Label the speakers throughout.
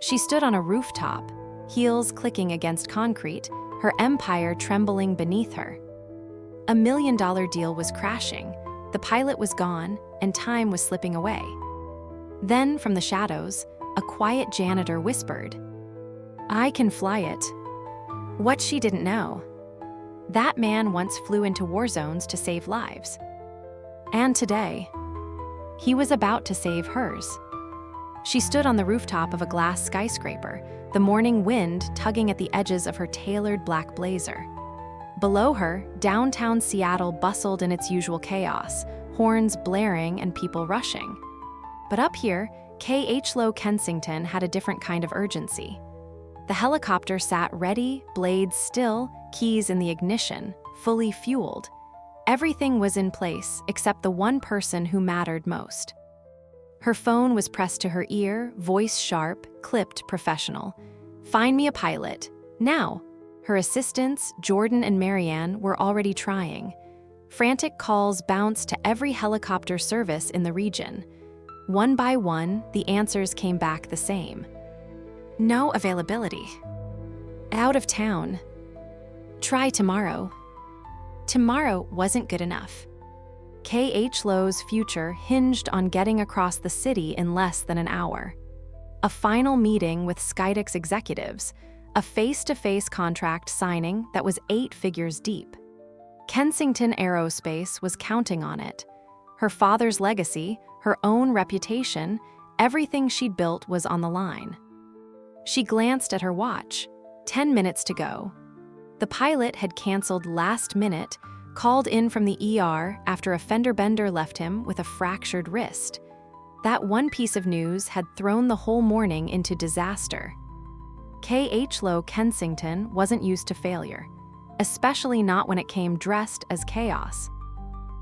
Speaker 1: She stood on a rooftop, heels clicking against concrete, her empire trembling beneath her. $1 million deal was crashing, the pilot was gone, and time was slipping away. Then, from the shadows, a quiet janitor whispered, "I can fly it." What she didn't know: that man once flew into war zones to save lives. And today, he was about to save hers. She stood on the rooftop of a glass skyscraper, the morning wind tugging at the edges of her tailored black blazer. Below her, downtown Seattle bustled in its usual chaos, horns blaring and people rushing. But up here, K.H. Low Kensington had a different kind of urgency. The helicopter sat ready, blades still, keys in the ignition, fully fueled. Everything was in place except the one person who mattered most. Her phone was pressed to her ear, voice sharp, clipped professional. "Find me a pilot, now." Her assistants, Jordan and Marianne, were already trying. Frantic calls bounced to every helicopter service in the region. One by one, the answers came back the same. No availability. Out of town. Try tomorrow. Tomorrow wasn't good enough. K.H. Low's future hinged on getting across the city in less than an hour. A final meeting with Skydeck's executives, a face-to-face contract signing that was 8 figures deep. Kensington Aerospace was counting on it. Her father's legacy, her own reputation, everything she'd built was on the line. She glanced at her watch. 10 minutes to go. The pilot had canceled last minute, called in from the ER after a fender bender left him with a fractured wrist. That one piece of news had thrown the whole morning into disaster. K.H. Low Kensington wasn't used to failure, especially not when it came dressed as chaos.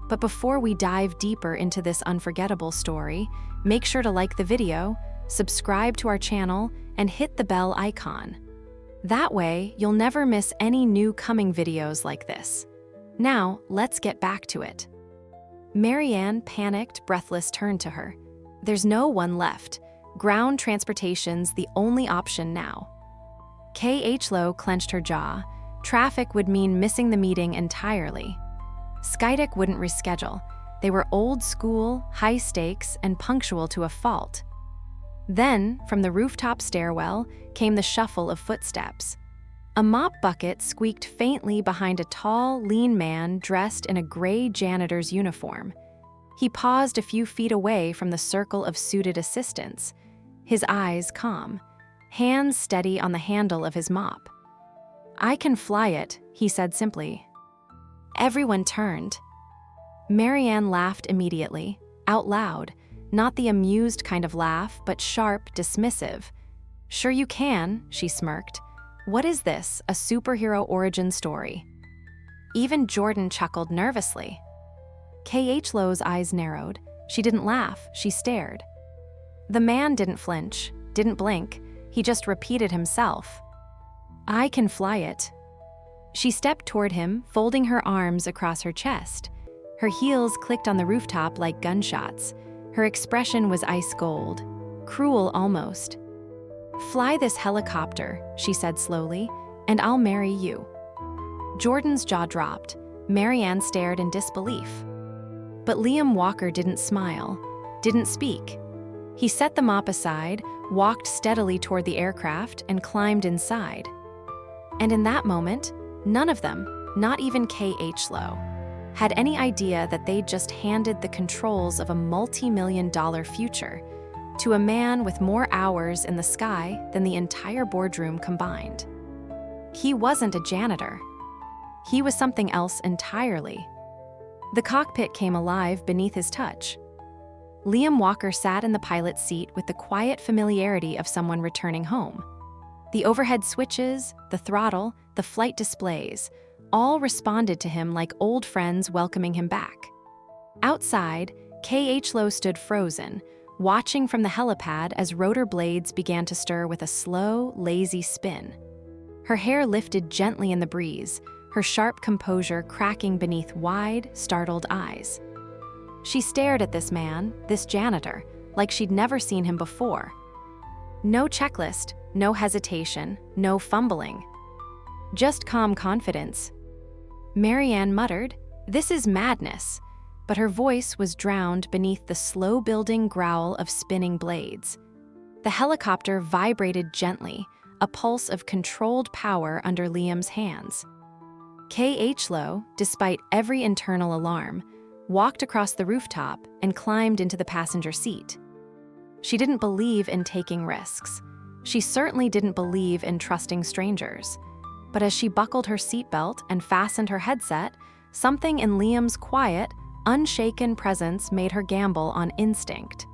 Speaker 1: But before we dive deeper into this unforgettable story, make sure to like the video, subscribe to our channel, and hit the bell icon. That way, you'll never miss any new coming videos like this. Now, let's get back to it. Marianne, panicked, breathless, turned to her. There's no one left. Ground transportation's the only option now. K.H. Low clenched her jaw. Traffic would mean missing the meeting entirely. Skydeck wouldn't reschedule. They were old school, high stakes, and punctual to a fault. Then, from the rooftop stairwell, came the shuffle of footsteps. A mop bucket squeaked faintly behind a tall, lean man dressed in a gray janitor's uniform. He paused a few feet away from the circle of suited assistants, his eyes calm, hands steady on the handle of his mop. "I can fly it," he said simply. Everyone turned. Marianne laughed immediately, out loud, not the amused kind of laugh, but sharp, dismissive. "Sure you can," she smirked. "What is this, a superhero origin story?" Even Jordan chuckled nervously. K.H. Low's eyes narrowed. She didn't laugh, she stared. The man didn't flinch, didn't blink, he just repeated himself. "I can fly it." She stepped toward him, folding her arms across her chest. Her heels clicked on the rooftop like gunshots. Her expression was ice gold, cruel almost. "Fly this helicopter," she said slowly, "and I'll marry you." Jordan's jaw dropped. Marianne stared in disbelief. But Liam Walker didn't smile, didn't speak. He set the mop aside, walked steadily toward the aircraft, and climbed inside. And in that moment, none of them, not even K.H. Low, had any idea that they'd just handed the controls of a multi-million-dollar future to a man with more hours in the sky than the entire boardroom combined. He wasn't a janitor. He was something else entirely. The cockpit came alive beneath his touch. Liam Walker sat in the pilot's seat with the quiet familiarity of someone returning home. The overhead switches, the throttle, the flight displays, all responded to him like old friends welcoming him back. Outside, K.H. Low stood frozen, watching from the helipad as rotor blades began to stir with a slow, lazy spin. Her hair lifted gently in the breeze, her sharp composure cracking beneath wide, startled eyes. She stared at this man, this janitor, like she'd never seen him before. No checklist, no hesitation, no fumbling. Just calm confidence. Marianne muttered, "This is madness," but her voice was drowned beneath the slow-building growl of spinning blades. The helicopter vibrated gently, a pulse of controlled power under Liam's hands. K.H. Lowe, despite every internal alarm, walked across the rooftop and climbed into the passenger seat. She didn't believe in taking risks. She certainly didn't believe in trusting strangers. But as she buckled her seatbelt and fastened her headset, something in Liam's quiet, unshaken presence made her gamble on instinct.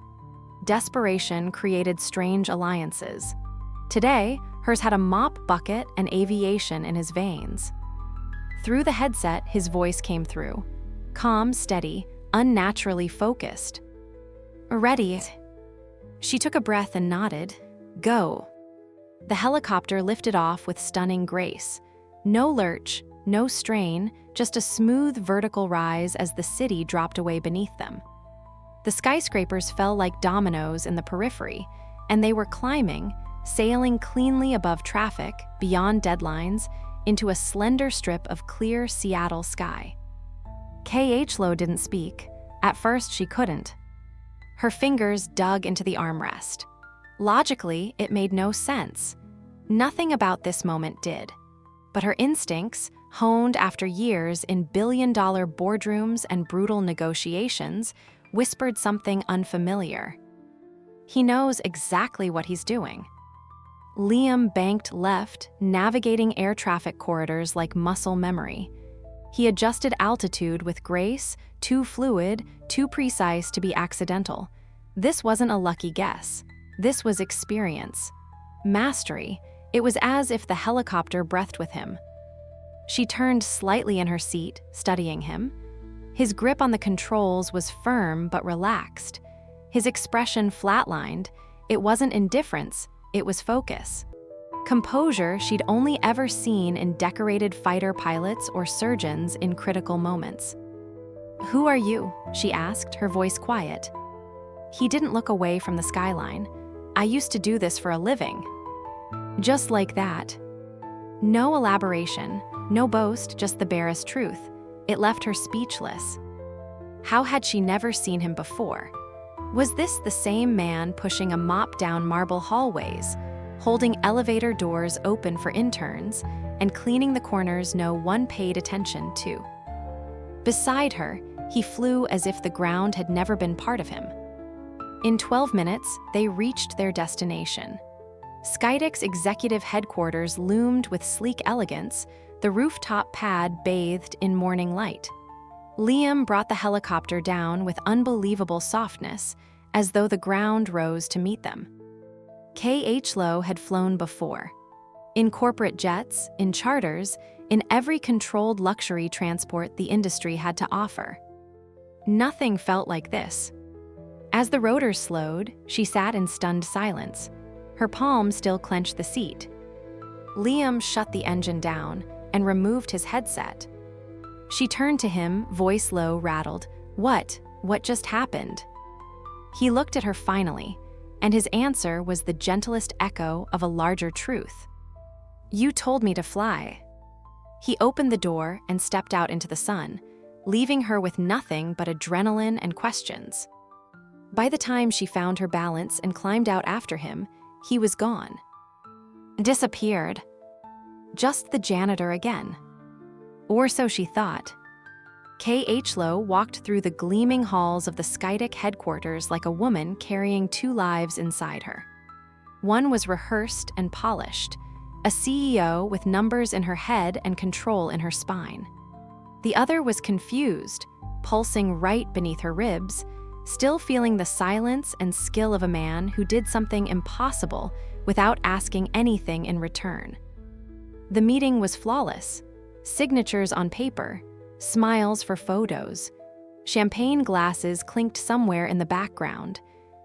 Speaker 1: Desperation created strange alliances. Today, hers had a mop bucket and aviation in his veins. Through the headset, his voice came through. Calm, steady, unnaturally focused. "Ready." She took a breath and nodded. "Go." The helicopter lifted off with stunning grace. No lurch, no strain, just a smooth vertical rise as the city dropped away beneath them. The skyscrapers fell like dominoes in the periphery, and they were climbing, sailing cleanly above traffic, beyond deadlines, into a slender strip of clear Seattle sky. K.H. Lowe didn't speak. At first, she couldn't. Her fingers dug into the armrest. Logically, it made no sense. Nothing about this moment did. But her instincts, honed after years in billion-dollar boardrooms and brutal negotiations, whispered something unfamiliar. He knows exactly what he's doing. Liam banked left, navigating air traffic corridors like muscle memory. He adjusted altitude with grace, too fluid, too precise to be accidental. This wasn't a lucky guess. This was experience. Mastery. It was as if the helicopter breathed with him. She turned slightly in her seat, studying him. His grip on the controls was firm but relaxed. His expression flatlined. It wasn't indifference, it was focus. Composure she'd only ever seen in decorated fighter pilots or surgeons in critical moments. "Who are you?" she asked, her voice quiet. He didn't look away from the skyline. "I used to do this for a living." Just like that. No elaboration, no boast, just the barest truth. It left her speechless. How had she never seen him before? Was this the same man pushing a mop down marble hallways, holding elevator doors open for interns, and cleaning the corners no one paid attention to? Beside her, he flew as if the ground had never been part of him. In 12 minutes, they reached their destination. Skydeck's executive headquarters loomed with sleek elegance, the rooftop pad bathed in morning light. Liam brought the helicopter down with unbelievable softness, as though the ground rose to meet them. K.H. Lowe had flown before. In corporate jets, in charters, in every controlled luxury transport the industry had to offer. Nothing felt like this. As the rotors slowed, she sat in stunned silence. Her palm still clenched the seat. Liam shut the engine down and removed his headset. She turned to him, voice low, rattled. What just happened?" He looked at her finally, and his answer was the gentlest echo of a larger truth. "You told me to fly." He opened the door and stepped out into the sun, leaving her with nothing but adrenaline and questions. By the time she found her balance and climbed out after him, he was gone. Disappeared. Just the janitor again. Or so she thought. K.H. Lowe walked through the gleaming halls of the Skydeck headquarters like a woman carrying two lives inside her. One was rehearsed and polished, a CEO with numbers in her head and control in her spine. The other was confused, pulsing right beneath her ribs, still feeling the silence and skill of a man who did something impossible without asking anything in return. The meeting was flawless. Signatures on paper, smiles for photos. Champagne glasses clinked somewhere in the background.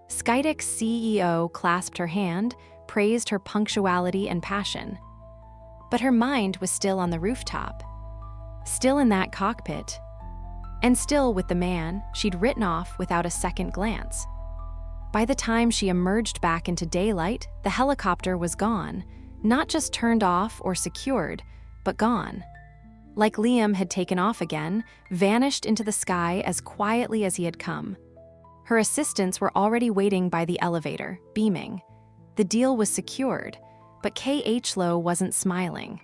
Speaker 1: Skydeck's CEO clasped her hand, praised her punctuality and passion. But her mind was still on the rooftop, still in that cockpit, and still with the man she'd written off without a second glance. By the time she emerged back into daylight, the helicopter was gone, not just turned off or secured, but gone. Like Liam had taken off again, vanished into the sky as quietly as he had come. Her assistants were already waiting by the elevator, beaming. The deal was secured, but K.H. Lowe wasn't smiling.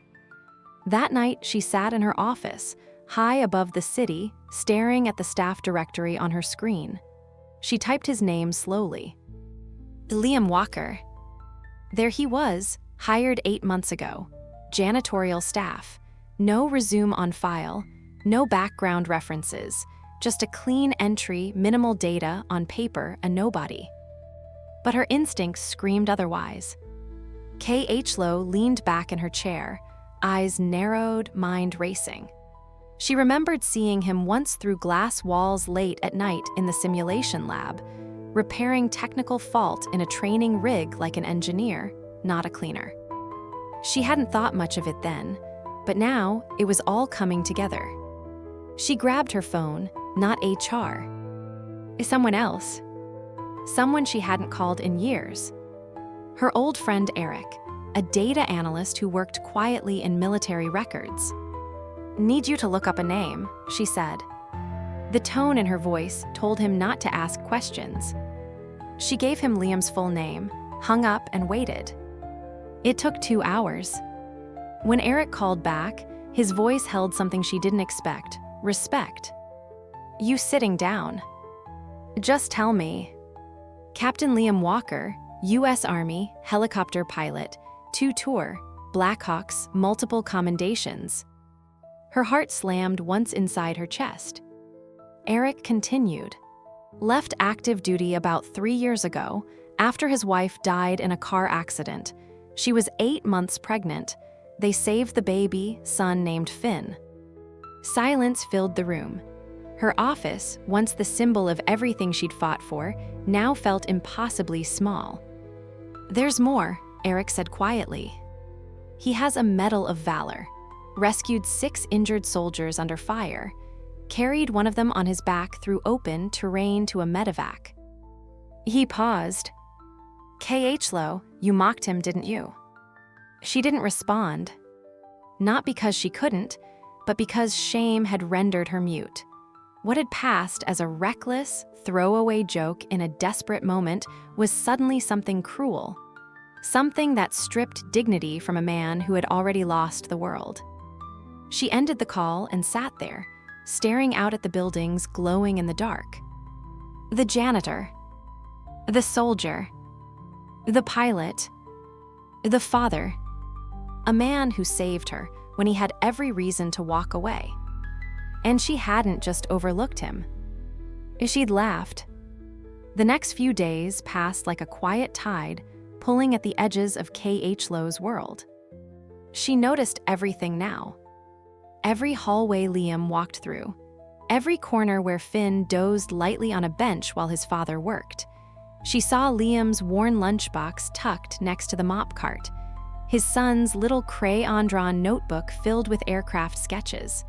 Speaker 1: That night, she sat in her office, high above the city, staring at the staff directory on her screen. She typed his name slowly. Liam Walker. There he was, hired 8 months ago. Janitorial staff. No resume on file, no background references, just a clean entry, minimal data on paper, a nobody. But her instincts screamed otherwise. K.H. Lowe leaned back in her chair, eyes narrowed, mind racing. She remembered seeing him once through glass walls late at night in the simulation lab, repairing technical fault in a training rig like an engineer, not a cleaner. She hadn't thought much of it then, but now it was all coming together. She grabbed her phone, not HR. Someone else. Someone she hadn't called in years. Her old friend Eric, a data analyst who worked quietly in military records. "Need you to look up a name," she said. The tone in her voice told him not to ask questions. She gave him Liam's full name, hung up, and waited. It took 2 hours. When Eric called back, his voice held something she didn't expect: respect. "You sitting down. Just tell me." Captain Liam Walker, U.S. Army, helicopter pilot, 2 tour, Blackhawks, multiple commendations. Her heart slammed once inside her chest. Eric continued. Left active duty about 3 years ago, after his wife died in a car accident. She was 8 months pregnant. They saved the baby, son named Finn. Silence filled the room. Her office, once the symbol of everything she'd fought for, now felt impossibly small. "There's more," Eric said quietly. "He has a Medal of Valor, rescued 6 injured soldiers under fire, carried one of them on his back through open terrain to a medevac." He paused. "K.H. Lowe, you mocked him, didn't you?" She didn't respond. Not because she couldn't, but because shame had rendered her mute. What had passed as a reckless, throwaway joke in a desperate moment was suddenly something cruel. Something that stripped dignity from a man who had already lost the world. She ended the call and sat there, staring out at the buildings glowing in the dark. The janitor. The soldier. The pilot. The father. A man who saved her when he had every reason to walk away. And she hadn't just overlooked him. She'd laughed. The next few days passed like a quiet tide, pulling at the edges of K.H. Lowe's world. She noticed everything now. Every hallway Liam walked through. Every corner where Finn dozed lightly on a bench while his father worked. She saw Liam's worn lunchbox tucked next to the mop cart. His son's little crayon-drawn notebook filled with aircraft sketches.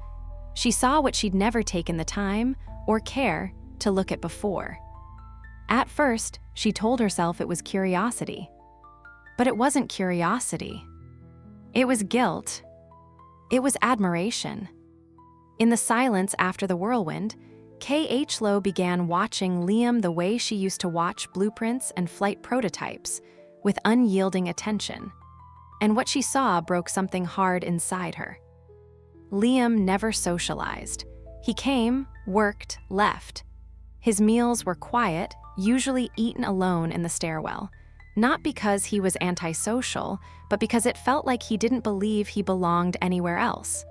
Speaker 1: She saw what she'd never taken the time or care to look at before. At first, she told herself it was curiosity. But it wasn't curiosity. It was guilt. It was admiration. In the silence after the whirlwind, K.H. Lowe began watching Liam the way she used to watch blueprints and flight prototypes, with unyielding attention. And what she saw broke something hard inside her. Liam never socialized. He came, worked, left. His meals were quiet, usually eaten alone in the stairwell. Not because he was antisocial, but because it felt like he didn't believe he belonged anywhere else.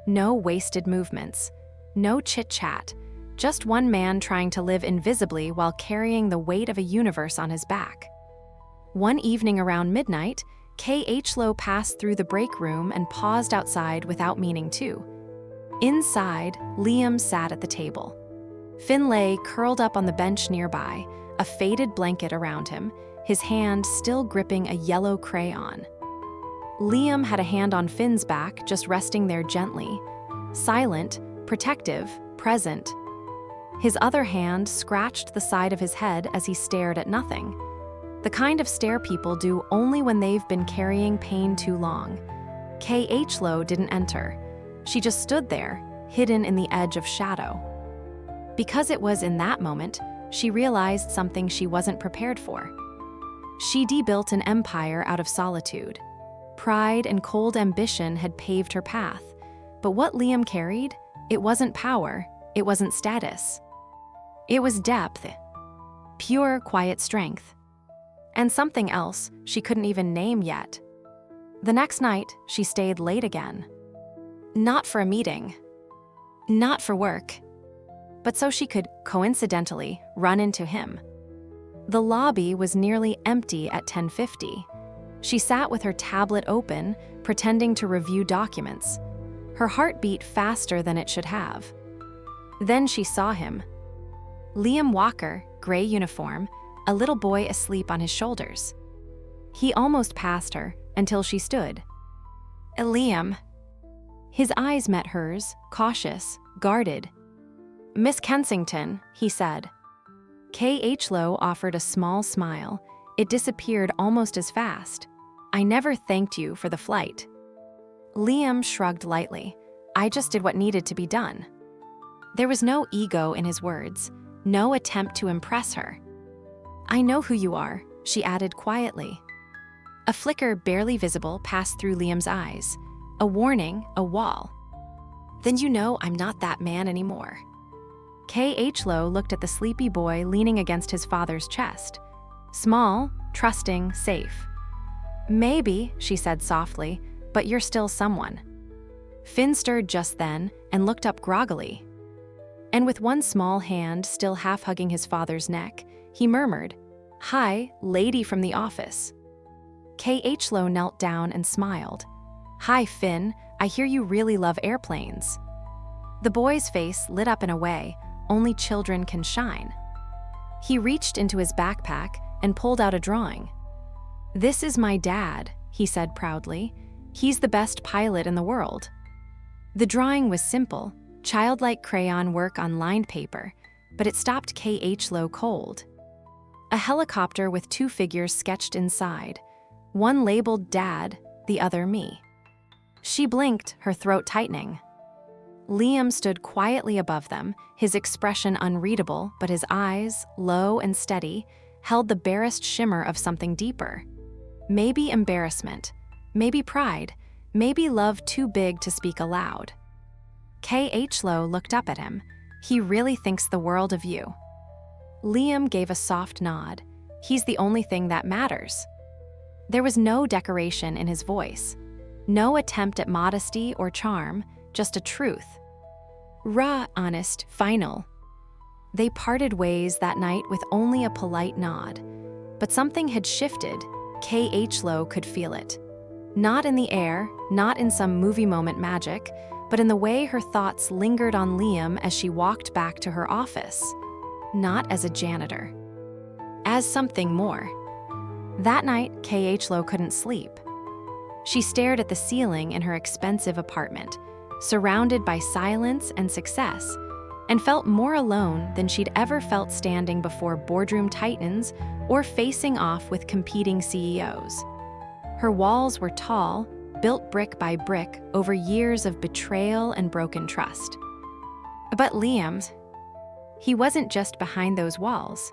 Speaker 1: No wasted movements. No chit-chat. Just one man trying to live invisibly while carrying the weight of a universe on his back. One evening around midnight, K.H. Lowe passed through the break room and paused outside without meaning to. Inside, Liam sat at the table. Finn lay curled up on the bench nearby, a faded blanket around him, his hand still gripping a yellow crayon. Liam had a hand on Finn's back, just resting there gently. Silent, protective, present. His other hand scratched the side of his head as he stared at nothing. The kind of stare people do only when they've been carrying pain too long. K.H. Lowe didn't enter. She just stood there, hidden in the edge of shadow. Because it was in that moment, she realized something she wasn't prepared for. She'd built an empire out of solitude. Pride and cold ambition had paved her path. But what Liam carried, it wasn't power, it wasn't status. It was depth, pure, quiet strength. And something else she couldn't even name yet. The next night, she stayed late again. Not for a meeting, not for work, but so she could, coincidentally, run into him. The lobby was nearly empty at 10:50. She sat with her tablet open, pretending to review documents. Her heart beat faster than it should have. Then she saw him. Liam Walker, gray uniform, a little boy asleep on his shoulders. He almost passed her until she stood. Liam. His eyes met hers, cautious, guarded. Miss Kensington, he said. K.H. Lowe offered a small smile. It disappeared almost as fast. I never thanked you for the flight. Liam shrugged lightly. I just did what needed to be done. There was no ego in his words, no attempt to impress her. I know who you are, she added quietly. A flicker barely visible passed through Liam's eyes. A warning, a wall. Then you know I'm not that man anymore. K.H. Lowe looked at the sleepy boy leaning against his father's chest. Small, trusting, safe. Maybe, she said softly, but you're still someone. Finn stirred just then and looked up groggily. And with one small hand still half hugging his father's neck, he murmured, Hi, lady from the office. K.H. Lowe knelt down and smiled. Hi, Finn, I hear you really love airplanes. The boy's face lit up in a way only children can shine. He reached into his backpack and pulled out a drawing. This is my dad, he said proudly. He's the best pilot in the world. The drawing was simple, childlike crayon work on lined paper, but it stopped K.H. Lowe cold. A helicopter with two figures sketched inside, one labeled Dad, the other me. She blinked, her throat tightening. Liam stood quietly above them, his expression unreadable, but his eyes, low and steady, held the barest shimmer of something deeper. Maybe embarrassment, maybe pride, maybe love too big to speak aloud. K.H. Lowe looked up at him. He really thinks the world of you. Liam gave a soft nod. He's the only thing that matters. There was no decoration in his voice, no attempt at modesty or charm, just a truth. Raw, honest, final. They parted ways that night with only a polite nod. But something had shifted. K.H. Lowe could feel it. Not in the air, not in some movie moment magic, but in the way her thoughts lingered on Liam as she walked back to her office. Not as a janitor. As something more. That night, K.H. Lowe couldn't sleep. She stared at the ceiling in her expensive apartment, surrounded by silence and success, and felt more alone than she'd ever felt standing before boardroom titans or facing off with competing CEOs. Her walls were tall, built brick by brick over years of betrayal and broken trust. But Liam, he wasn't just behind those walls.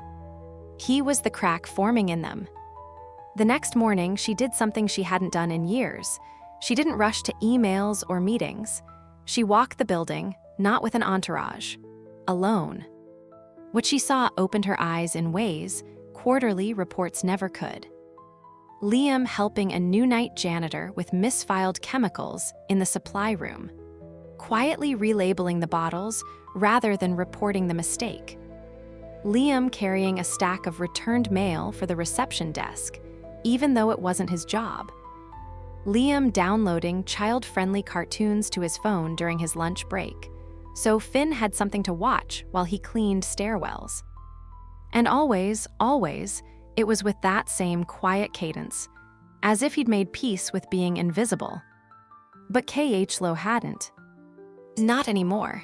Speaker 1: He was the crack forming in them. The next morning, she did something she hadn't done in years. She didn't rush to emails or meetings. She walked the building, not with an entourage, alone. What she saw opened her eyes in ways quarterly reports never could. Liam helping a new night janitor with misfiled chemicals in the supply room, quietly relabeling the bottles rather than reporting the mistake. Liam carrying a stack of returned mail for the reception desk, even though it wasn't his job. Liam downloading child-friendly cartoons to his phone during his lunch break, so Finn had something to watch while he cleaned stairwells. And always, it was with that same quiet cadence, as if he'd made peace with being invisible. But K.H. Lowe hadn't. Not anymore.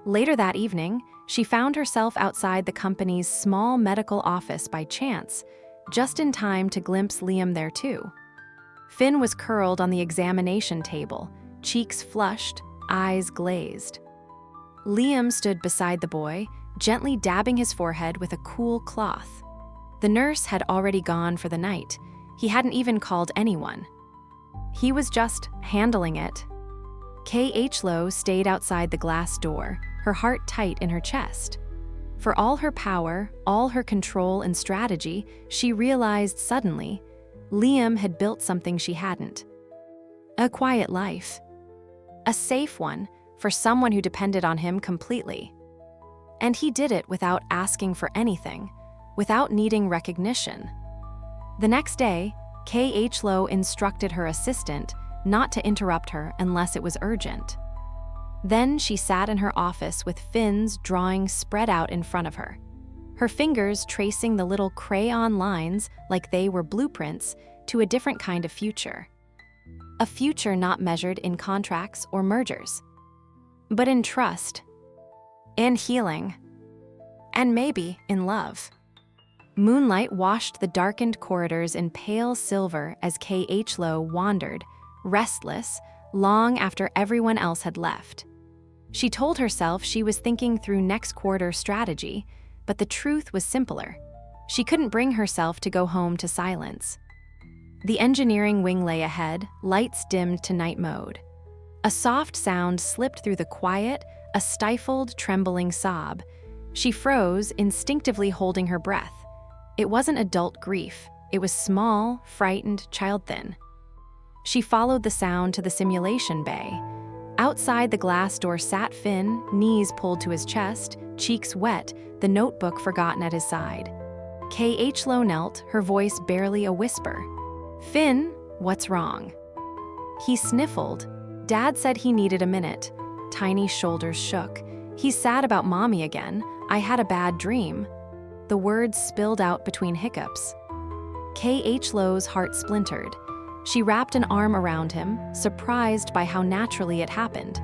Speaker 1: Later that evening, she found herself outside the company's small medical office by chance, just in time to glimpse Liam there too. Finn was curled on the examination table, cheeks flushed, eyes glazed. Liam stood beside the boy, gently dabbing his forehead with a cool cloth. The nurse had already gone for the night. He hadn't even called anyone. He was just handling it. K.H. Lowe stayed outside the glass door, her heart tight in her chest. For all her power, all her control and strategy, she realized suddenly, Liam had built something she hadn't. A quiet life. A safe one for someone who depended on him completely. And he did it without asking for anything, without needing recognition. The next day, K.H. Lowe instructed her assistant not to interrupt her unless it was urgent. Then she sat in her office with Finn's drawing spread out in front of her, her fingers tracing the little crayon lines like they were blueprints to a different kind of future. A future not measured in contracts or mergers, but in trust, in healing, and maybe in love. Moonlight washed the darkened corridors in pale silver as K.H. Lowe wandered, restless, long after everyone else had left. She told herself she was thinking through next quarter strategy, but the truth was simpler. She couldn't bring herself to go home to silence. The engineering wing lay ahead, lights dimmed to night mode. A soft sound slipped through the quiet, a stifled, trembling sob. She froze, instinctively holding her breath. It wasn't adult grief. It was small, frightened, child-thin. She followed the sound to the simulation bay. Outside the glass door sat Finn, knees pulled to his chest, cheeks wet, the notebook forgotten at his side. K.H. Lowe knelt, her voice barely a whisper. "Finn, what's wrong?" He sniffled. Dad said he needed a minute. Tiny shoulders shook. "He's sad about Mommy again. I had a bad dream." The words spilled out between hiccups. K.H. Lowe's heart splintered. She wrapped an arm around him, surprised by how naturally it happened.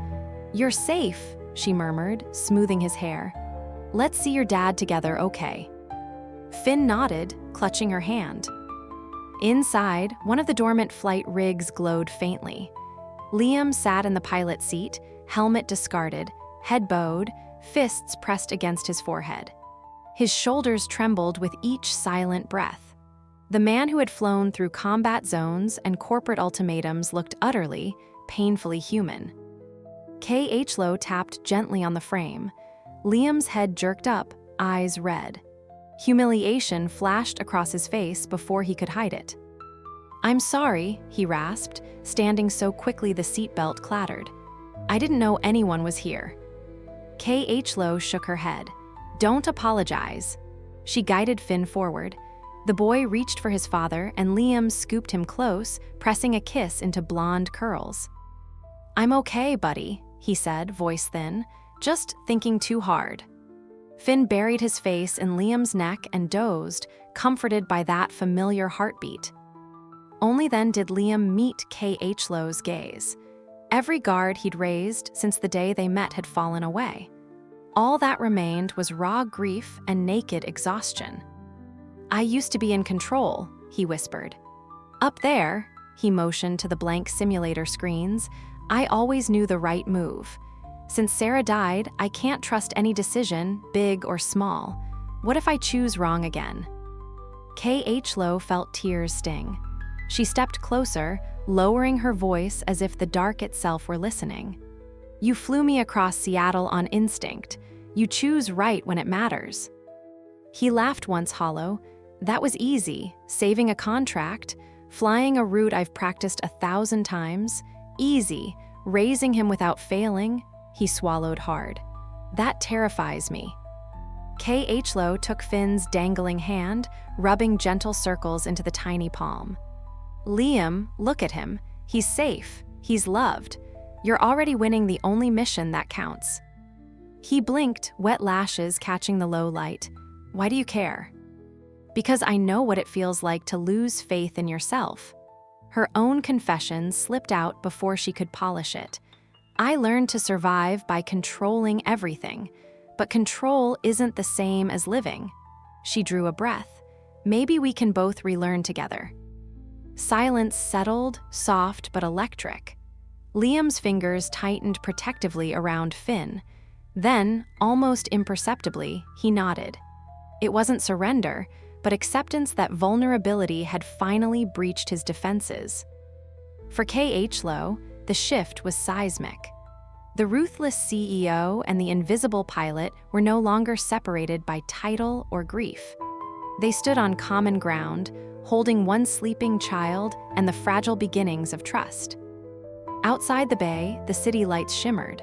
Speaker 1: "You're safe," she murmured, smoothing his hair. "Let's see your dad together, okay?" Finn nodded, clutching her hand. Inside, one of the dormant flight rigs glowed faintly. Liam sat in the pilot seat, helmet discarded, head bowed, fists pressed against his forehead. His shoulders trembled with each silent breath. The man who had flown through combat zones and corporate ultimatums looked utterly, painfully human. K.H. Lowe tapped gently on the frame. Liam's head jerked up, eyes red. Humiliation flashed across his face before he could hide it. "I'm sorry," he rasped, standing so quickly the seatbelt clattered. "I didn't know anyone was here." K.H. Lowe shook her head. "Don't apologize." She guided Finn forward. The boy reached for his father, and Liam scooped him close, pressing a kiss into blonde curls. "I'm okay, buddy," he said, voice thin, "just thinking too hard." Finn buried his face in Liam's neck and dozed, comforted by that familiar heartbeat. Only then did Liam meet K.H. Lowe's gaze. Every guard he'd raised since the day they met had fallen away. All that remained was raw grief and naked exhaustion. "I used to be in control," he whispered. "Up there," he motioned to the blank simulator screens, "I always knew the right move. Since Sarah died, I can't trust any decision, big or small. What if I choose wrong again?" K.H. Lowe felt tears sting. She stepped closer, lowering her voice as if the dark itself were listening. "You flew me across Seattle on instinct. You choose right when it matters." He laughed once hollow. "That was easy, saving a contract, flying a route I've practiced 1,000 times. Easy, raising him without failing." He swallowed hard. "That terrifies me." K.H. Lowe took Finn's dangling hand, rubbing gentle circles into the tiny palm. "Liam, look at him. He's safe. He's loved. You're already winning the only mission that counts." He blinked, wet lashes catching the low light. "Why do you care?" "Because I know what it feels like to lose faith in yourself." Her own confession slipped out before she could polish it. "I learned to survive by controlling everything, But control isn't the same as living. She drew a breath. Maybe we can both relearn together. Silence settled, soft but electric. Liam's fingers tightened protectively around Finn. Then, almost imperceptibly, he nodded. It wasn't surrender, but acceptance that vulnerability had finally breached his defenses. For K.H. Lowe, the shift was seismic. The ruthless CEO and the invisible pilot were no longer separated by title or grief. They stood on common ground, holding one sleeping child and the fragile beginnings of trust. Outside the bay, the city lights shimmered.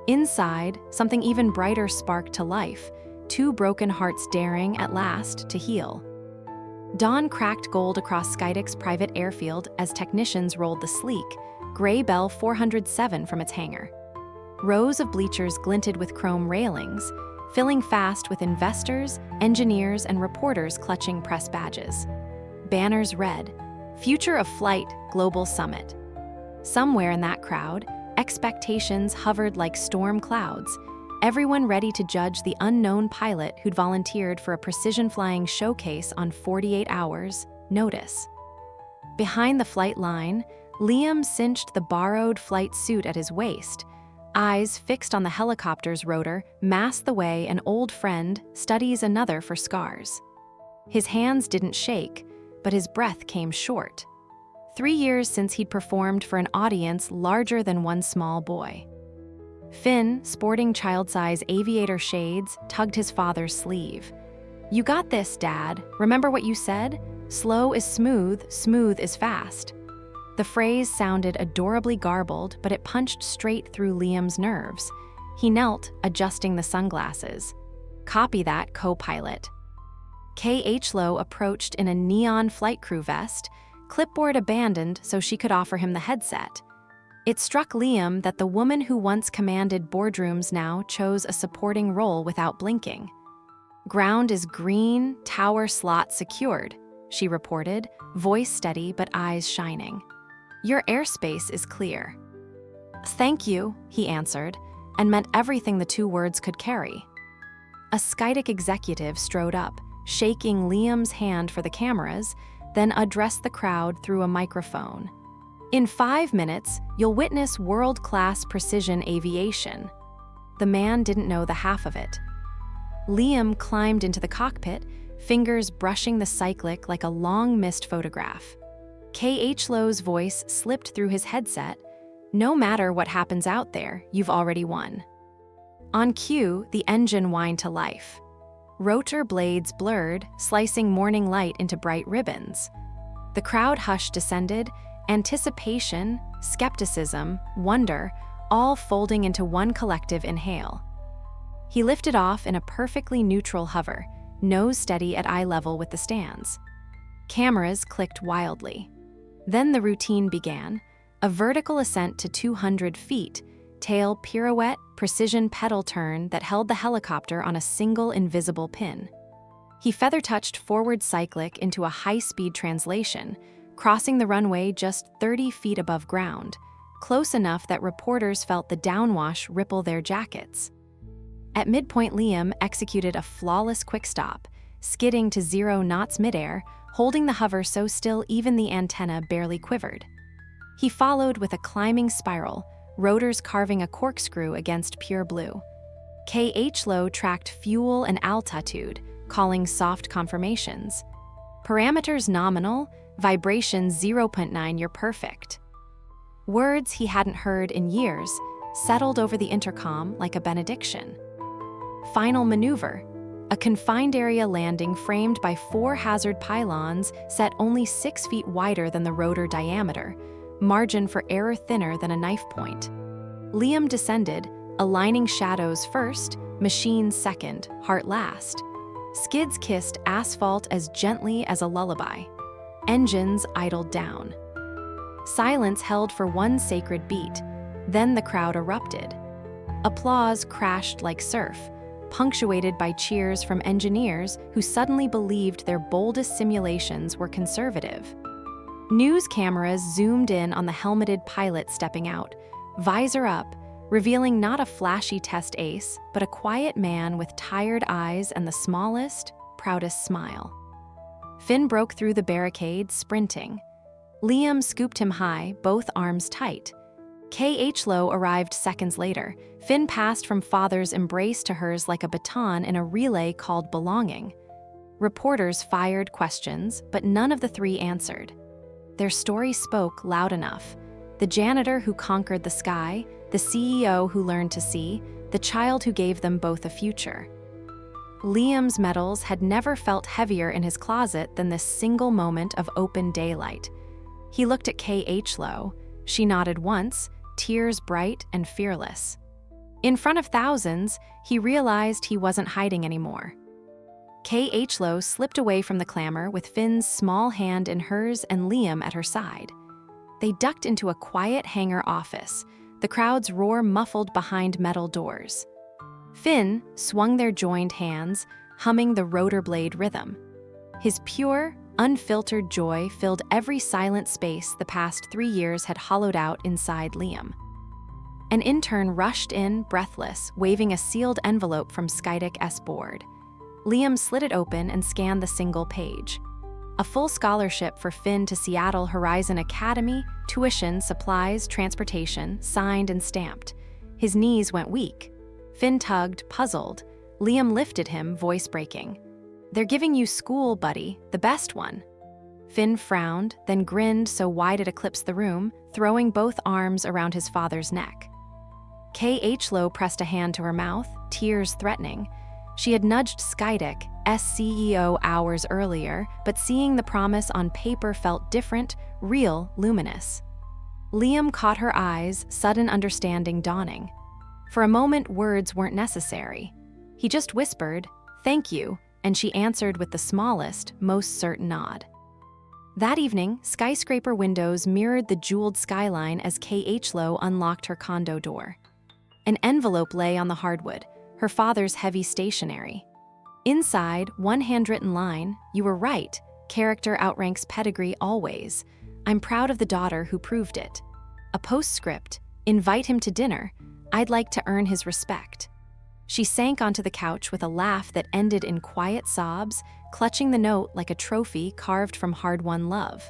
Speaker 1: Inside, something even brighter sparked to life, two broken hearts daring, at last, to heal. Dawn cracked gold across Skydeck's private airfield as technicians rolled the sleek, gray Bell 407 from its hangar. Rows of bleachers glinted with chrome railings, filling fast with investors, engineers, and reporters clutching press badges. Banners read, "Future of Flight Global Summit." Somewhere in that crowd, expectations hovered like storm clouds, everyone ready to judge the unknown pilot who'd volunteered for a precision flying showcase on 48 hours' notice. Behind the flight line, Liam cinched the borrowed flight suit at his waist. Eyes fixed on the helicopter's rotor masked the way an old friend studies another for scars. His hands didn't shake, but his breath came short. 3 years since he'd performed for an audience larger than one small boy. Finn, sporting child-size aviator shades, tugged his father's sleeve. "You got this, Dad. Remember what you said? Slow is smooth, smooth is fast." The phrase sounded adorably garbled, but it punched straight through Liam's nerves. He knelt, adjusting the sunglasses. "Copy that, co-pilot." K.H. Lowe approached in a neon flight crew vest, clipboard abandoned so she could offer him the headset. It struck Liam that the woman who once commanded boardrooms now chose a supporting role without blinking. "Ground is green, tower slot secured," she reported, voice steady but eyes shining. "Your airspace is clear." "Thank you," he answered, and meant everything the two words could carry. A Skydeck executive strode up, shaking Liam's hand for the cameras, then addressed the crowd through a microphone. "In 5 minutes, you'll witness world-class precision aviation." The man didn't know the half of it. Liam climbed into the cockpit, fingers brushing the cyclic like a long-missed photograph. K.H. Lowe's voice slipped through his headset. "No matter what happens out there, you've already won." On cue, the engine whined to life. Rotor blades blurred, slicing morning light into bright ribbons. The crowd hush descended, anticipation, skepticism, wonder, all folding into one collective inhale. He lifted off in a perfectly neutral hover, nose steady at eye level with the stands. Cameras clicked wildly. Then the routine began, a vertical ascent to 200 feet, tail pirouette, precision pedal turn that held the helicopter on a single invisible pin. He feather-touched forward cyclic into a high-speed translation, crossing the runway just 30 feet above ground, close enough that reporters felt the downwash ripple their jackets. At midpoint, Liam executed a flawless quick stop, skidding to 0 knots midair, holding the hover so still even the antenna barely quivered. He followed with a climbing spiral, rotors carving a corkscrew against pure blue. K.H. Lowe tracked fuel and altitude, calling soft confirmations. Parameters nominal, vibration 0.9, you're perfect. Words he hadn't heard in years settled over the intercom like a benediction. Final maneuver, a confined area landing framed by 4 hazard pylons set only 6 feet wider than the rotor diameter, margin for error thinner than a knife point. Liam descended, aligning shadows first, machines second, heart last. Skids kissed asphalt as gently as a lullaby. Engines idled down. Silence held for one sacred beat, then the crowd erupted. Applause crashed like surf, punctuated by cheers from engineers who suddenly believed their boldest simulations were conservative. News cameras zoomed in on the helmeted pilot stepping out, visor up, revealing not a flashy test ace, but a quiet man with tired eyes and the smallest, proudest smile. Finn broke through the barricade, sprinting. Liam scooped him high, both arms tight. K.H. Lowe arrived seconds later. Finn passed from father's embrace to hers like a baton in a relay called belonging. Reporters fired questions, but none of the three answered. Their story spoke loud enough. The janitor who conquered the sky, the CEO who learned to see, the child who gave them both a future. Liam's medals had never felt heavier in his closet than this single moment of open daylight. He looked at K.H. Lowe. She nodded once, tears bright and fearless. In front of thousands, he realized he wasn't hiding anymore. K.H. Lowe slipped away from the clamor with Finn's small hand in hers and Liam at her side. They ducked into a quiet hangar office, the crowd's roar muffled behind metal doors. Finn swung their joined hands, humming the rotor blade rhythm. His pure, unfiltered joy filled every silent space the past 3 years had hollowed out inside Liam. An intern rushed in, breathless, waving a sealed envelope from Skydeck board. Liam slid it open and scanned the single page. A full scholarship for Finn to Seattle Horizon Academy, tuition, supplies, transportation, signed and stamped. His knees went weak. Finn tugged, puzzled. Liam lifted him, voice breaking. "They're giving you school, buddy, the best one." Finn frowned, then grinned so wide it eclipsed the room, throwing both arms around his father's neck. K.H. Lowe pressed a hand to her mouth, tears threatening. She had nudged Skydeck, CEO, hours earlier, but seeing the promise on paper felt different, real, luminous. Liam caught her eyes, sudden understanding dawning. For a moment, words weren't necessary. He just whispered, "Thank you," and she answered with the smallest, most certain nod. That evening, skyscraper windows mirrored the jeweled skyline as K.H. Lowe unlocked her condo door. An envelope lay on the hardwood, her father's heavy stationery. Inside, one handwritten line, "You were right. Character outranks pedigree always. I'm proud of the daughter who proved it." A postscript, "Invite him to dinner. I'd like to earn his respect." She sank onto the couch with a laugh that ended in quiet sobs, clutching the note like a trophy carved from hard-won love.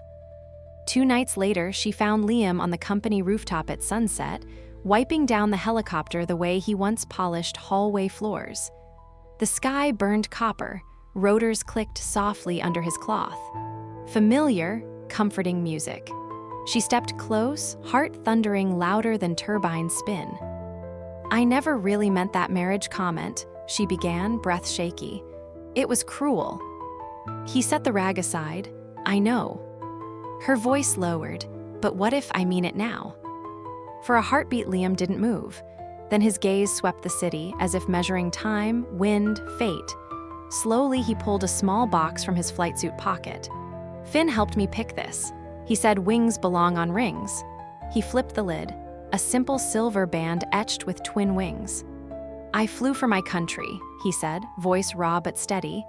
Speaker 1: 2 nights later, she found Liam on the company rooftop at sunset, wiping down the helicopter the way he once polished hallway floors. The sky burned copper, rotors clicked softly under his cloth. Familiar, comforting music. She stepped close, heart thundering louder than turbine spin. "I never really meant that marriage comment," she began, breath shaky. "It was cruel." He set the rag aside. "I know." Her voice lowered, "But what if I mean it now?" For a heartbeat, Liam didn't move. Then his gaze swept the city, as if measuring time, wind, fate. Slowly, he pulled a small box from his flight suit pocket. "Finn helped me pick this. He said wings belong on rings." He flipped the lid. A simple silver band etched with twin wings. "I flew for my country," he said, voice raw but steady.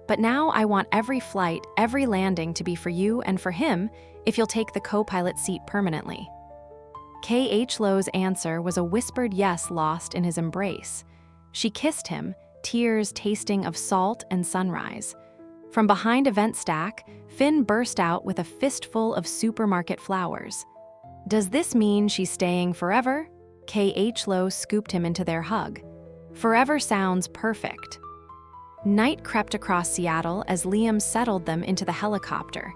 Speaker 1: "But now I want every flight, every landing to be for you and for him if you'll take the co-pilot seat permanently." K.H. Lowe's answer was a whispered yes lost in his embrace. She kissed him, tears tasting of salt and sunrise. From behind a vent stack, Finn burst out with a fistful of supermarket flowers. "Does this mean she's staying forever?" K.H. Lowe scooped him into their hug. "Forever sounds perfect." Night crept across Seattle as Liam settled them into the helicopter.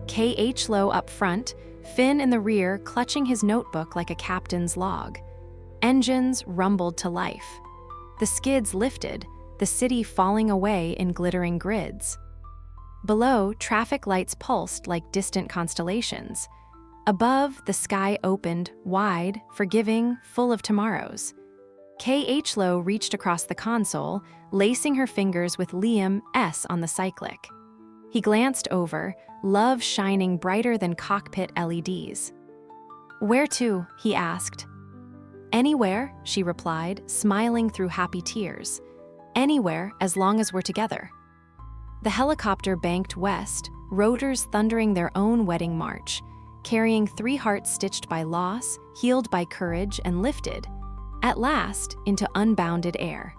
Speaker 1: K.H. Lowe up front, Finn in the rear clutching his notebook like a captain's log. Engines rumbled to life. The skids lifted, the city falling away in glittering grids. Below, traffic lights pulsed like distant constellations. Above, the sky opened, wide, forgiving, full of tomorrows. K.H. Lowe reached across the console, lacing her fingers with Liam S. on the cyclic. He glanced over, love shining brighter than cockpit LEDs. "Where to?" he asked. "Anywhere," she replied, smiling through happy tears. "Anywhere, as long as we're together." The helicopter banked west, rotors thundering their own wedding march, carrying 3 hearts stitched by loss, healed by courage, and lifted. At last, into unbounded air.